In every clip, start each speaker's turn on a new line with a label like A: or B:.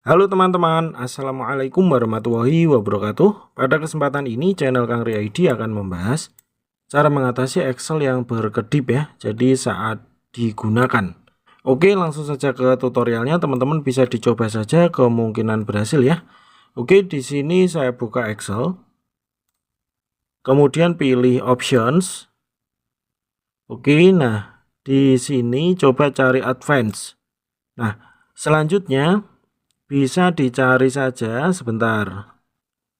A: Halo teman-teman, Assalamualaikum warahmatullahi wabarakatuh. Pada kesempatan ini channel Kang Ri ID akan membahas cara mengatasi Excel yang berkedip ya, jadi saat digunakan. Oke, langsung saja ke tutorialnya. Teman-teman bisa dicoba saja, kemungkinan berhasil ya. Oke, di sini saya buka Excel. Kemudian pilih options. Oke, nah di sini coba cari advance. Nah, selanjutnya bisa dicari saja sebentar.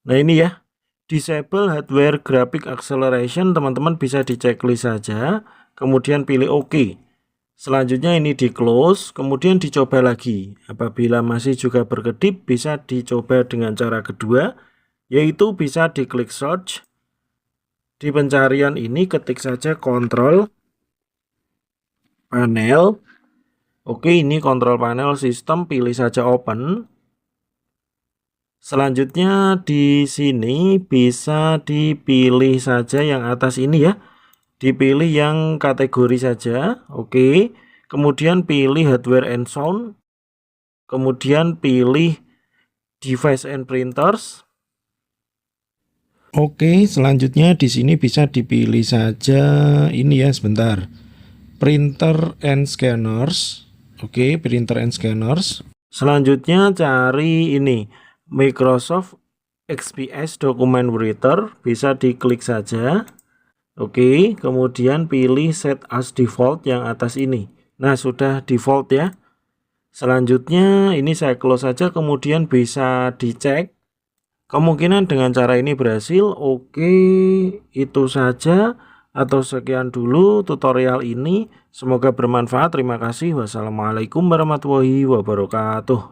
A: Nah ini ya, disable hardware graphic acceleration, teman-teman bisa diceklis saja, kemudian pilih OK. Selanjutnya ini di close, kemudian dicoba lagi. Apabila masih juga berkedip, bisa dicoba dengan cara kedua, yaitu bisa diklik search. Di pencarian ini ketik saja kontrol panel. Oke, ini kontrol panel sistem, pilih saja open. Selanjutnya di sini bisa dipilih saja yang atas ini ya. Dipilih yang kategori saja. Oke. Kemudian pilih hardware and sound. Kemudian pilih device and printers. Oke, selanjutnya di sini bisa dipilih saja ini ya, sebentar. Printer and scanners. Oke, printer and scanners. Selanjutnya cari ini Microsoft XPS Document Writer, bisa diklik saja. Oke, kemudian pilih set as default yang atas ini. Nah, sudah default ya. Selanjutnya ini saya close saja, kemudian bisa dicek. Kemungkinan dengan cara ini berhasil. Oke, itu saja atau sekian dulu tutorial ini. Semoga bermanfaat. Terima kasih. Wassalamualaikum warahmatullahi wabarakatuh.